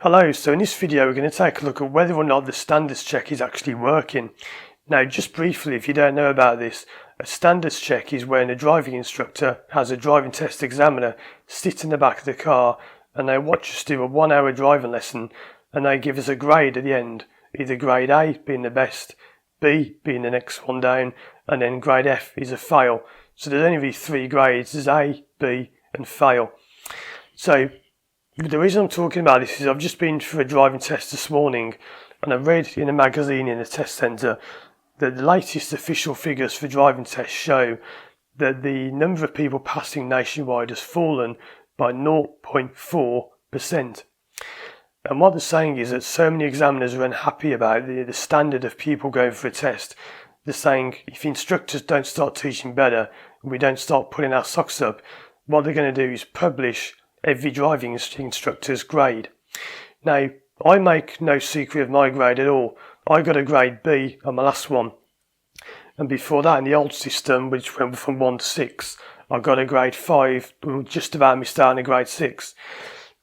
Hello, so in this video we're going to take a look at whether or not the standards check is actually working. Now just briefly, if you don't know about this, a standards check is when a driving instructor has a driving test examiner sit in the back of the car and they watch us do a 1 hour driving lesson and they give us a grade at the end, either grade A being the best, B being the next one down, and then grade F is a fail. So there's only really 3 grades, there's A, B and fail. So the reason I'm talking about this is I've just been for a driving test this morning and I read in a magazine in the test centre that the latest official figures for driving tests show that the number of people passing nationwide has fallen by 0.4%. And what they're saying is that so many examiners are unhappy about the standard of people going for a test. They're saying if instructors don't start teaching better and we don't start putting our socks up, what they're going to do is publish every driving instructor's grade. Now, I make no secret of my grade at all. I got a grade B on my last one. And before that, in the old system, which went from 1 to 6, I got a grade 5, just about me starting a grade 6.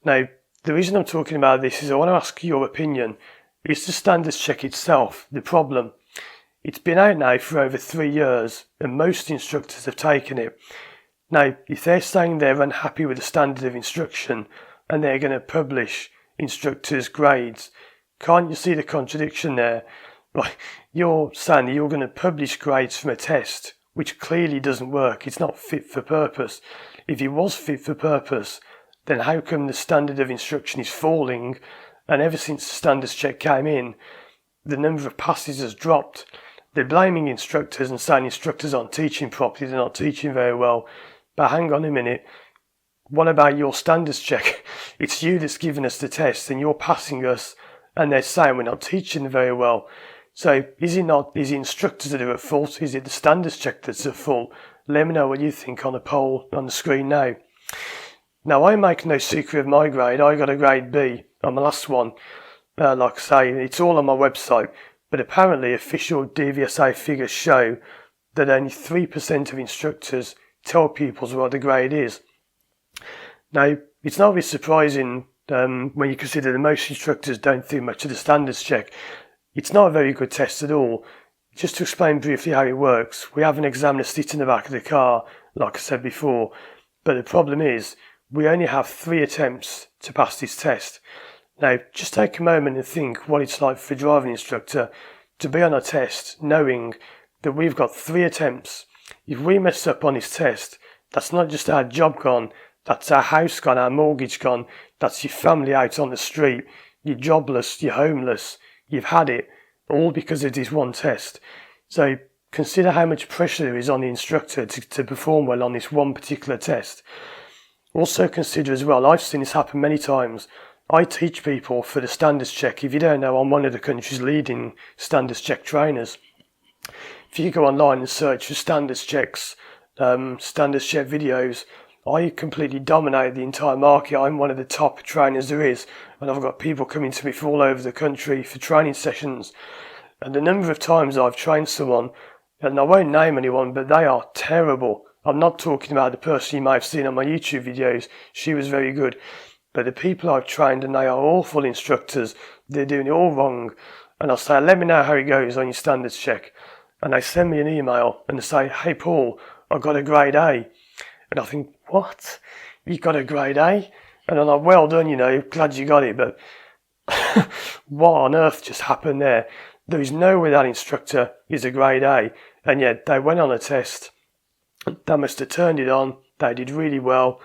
Now, the reason I'm talking about this is I want to ask your opinion. Is the standards check itself the problem? It's been out now for over 3 years, and most instructors have taken it. Now, if they're saying they're unhappy with the standard of instruction and they're going to publish instructors' grades, can't you see the contradiction there? Like, you're saying that you're going to publish grades from a test which clearly doesn't work. It's not fit for purpose. If it was fit for purpose, then how come the standard of instruction is falling? And ever since the standards check came in, the number of passes has dropped. They're blaming instructors and saying instructors aren't teaching properly, they're not teaching very well. But hang on a minute, what about your standards check? It's you that's giving us the test and you're passing us and they're saying we're not teaching very well. So is it instructors that are at fault? Is it the standards check that's at fault? Let me know what you think on the poll on the screen now. Now, I make no secret of my grade. I got a grade B on my last one. Like I say, it's all on my website. But apparently official DVSA figures show that only 3% of instructors tell pupils what the grade is. Now, it's not really surprising when you consider that most instructors don't think much of the standards check. It's not a very good test at all. Just to explain briefly how it works, we have an examiner sit in the back of the car, like I said before, but the problem is we only have 3 attempts to pass this test. Now, just take a moment and think what it's like for a driving instructor to be on a test knowing that we've got 3 attempts. If we mess up on this test, that's not just our job gone, that's our house gone, our mortgage gone, that's your family out on the street, you're jobless, you're homeless, you've had it, all because of this one test. So consider how much pressure there is on the instructor to perform well on this one particular test. Also consider as well, I've seen this happen many times. I teach people for the standards check. If you don't know, I'm one of the country's leading standards check trainers. If you go online and search for standards checks, standards check videos, I completely dominate the entire market. I'm one of the top trainers there is, and I've got people coming to me from all over the country for training sessions. And the number of times I've trained someone, and I won't name anyone, but they are terrible. I'm not talking about the person you may have seen on my YouTube videos. She was very good. But the people I've trained, and they are awful instructors. They're doing it all wrong. And I'll say, let me know how it goes on your standards check. And they send me an email and they say, hey Paul, I got a grade A. And I think, what? You got a grade A? And I'm like, well done, glad you got it. But what on earth just happened there? There is no way that instructor is a grade A. And yet they went on a test. They must have turned it on. They did really well.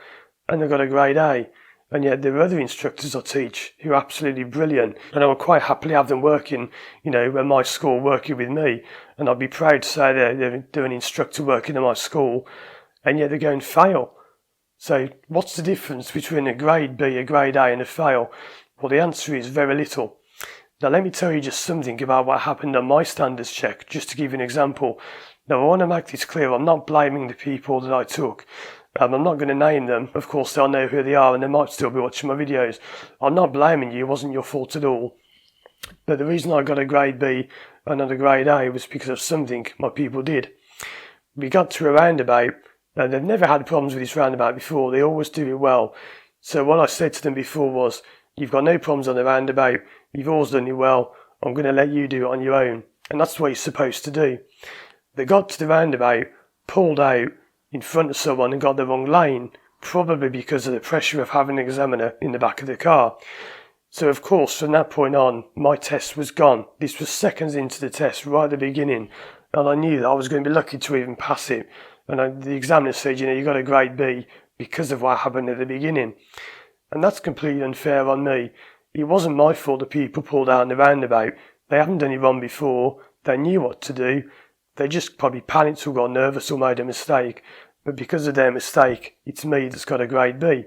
And they got a grade A. And yet there are other instructors I teach who are absolutely brilliant. And I would quite happily have them working, at my school, working with me. And I'd be proud to say they're an instructor working at my school. And yet they go and fail. So what's the difference between a grade B, a grade A and a fail? Well, the answer is very little. Now let me tell you just something about what happened on my standards check, just to give you an example. Now I want to make this clear, I'm not blaming the people that I took. I'm not going to name them. Of course, they'll know who they are and they might still be watching my videos. I'm not blaming you. It wasn't your fault at all. But the reason I got a grade B and not a grade A was because of something my people did. We got to a roundabout and they've never had problems with this roundabout before. They always do it well. So what I said to them before was, You've got no problems on the roundabout. You've always done it well. I'm going to let you do it on your own. And that's what you're supposed to do. They got to the roundabout, pulled out in front of someone and got the wrong lane, probably because of the pressure of having an examiner in the back of the car. So of course, from that point on, my test was gone. This was seconds into the test, right at the beginning, and I knew that I was going to be lucky to even pass it. And the examiner said, you got a grade B because of what happened at the beginning. And that's completely unfair on me. It wasn't my fault that people pulled out in the roundabout. They haven't done it wrong before. They knew what to do. They just probably panicked or got nervous or made a mistake. But because of their mistake, it's me that's got a grade B.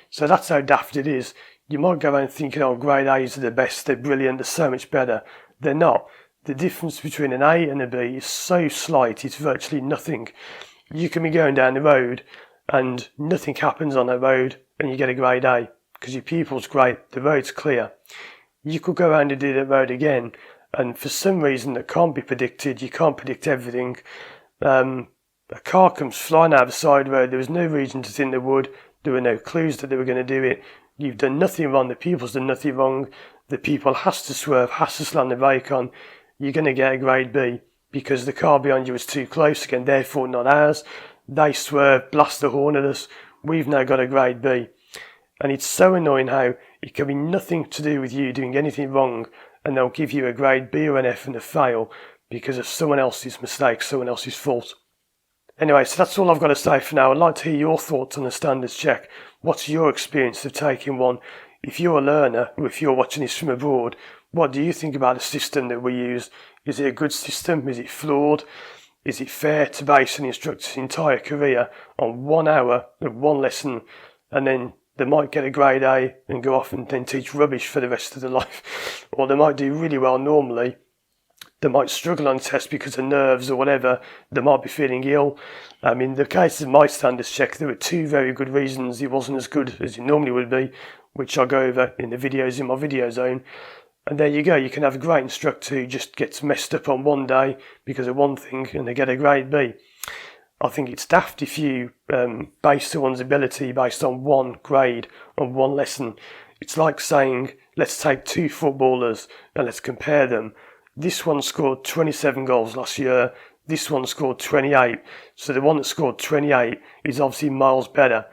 So that's how daft it is. You might go around thinking, oh, grade A's are the best, they're brilliant, they're so much better. They're not. The difference between an A and a B is so slight, it's virtually nothing. You can be going down the road and nothing happens on that road and you get a grade A because your pupil's great, the road's clear. You could go around and do that road again, and for some reason that can't be predicted, you can't predict everything, a car comes flying out of the side road. There was no reason to think they would. There were no clues that they were going to do it. You've done nothing wrong. The pupil's done nothing wrong. The pupil has to swerve, has to slam the brake on. You're going to get a grade B because the car behind you was too close again, therefore not ours. They swerve, blast the horn at us. We've now got a grade B. And it's so annoying how it can be nothing to do with you doing anything wrong and they'll give you a grade B or an F and a fail because of someone else's mistake, someone else's fault. Anyway, so that's all I've got to say for now. I'd like to hear your thoughts on the standards check. What's your experience of taking one? If you're a learner or if you're watching this from abroad, what do you think about the system that we use? Is it a good system? Is it flawed? Is it fair to base an instructor's entire career on 1 hour of one lesson and then they might get a grade A and go off and then teach rubbish for the rest of their life? Or they might do really well normally. They might struggle on tests because of nerves or whatever. They might be feeling ill. In the case of my standards check, there were 2 very good reasons it wasn't as good as it normally would be, which I'll go over in the videos in my video zone. And there you go, you can have a great instructor who just gets messed up on one day because of one thing and they get a grade B. I think it's daft if you base someone's ability based on one grade, on one lesson. It's like saying, let's take 2 footballers and let's compare them. This one scored 27 goals last year, this one scored 28, so the one that scored 28 is obviously miles better.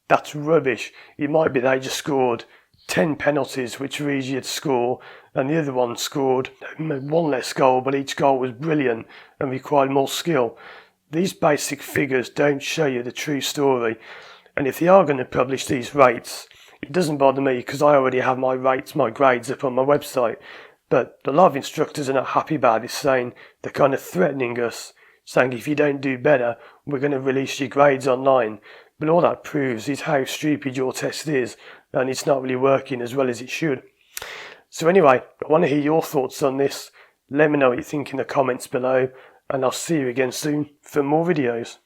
That's rubbish. It might be they just scored 10 penalties, which are easier to score, and the other one scored 1 less goal, but each goal was brilliant and required more skill. These basic figures don't show you the true story, and if they are going to publish these rates, it doesn't bother me because I already have my rates, my grades up on my website. But a lot of instructors are not happy about this, saying they're kind of threatening us, saying if you don't do better, we're going to release your grades online. But all that proves is how stupid your test is, and it's not really working as well as it should. So anyway, I want to hear your thoughts on this. Let me know what you think in the comments below, and I'll see you again soon for more videos.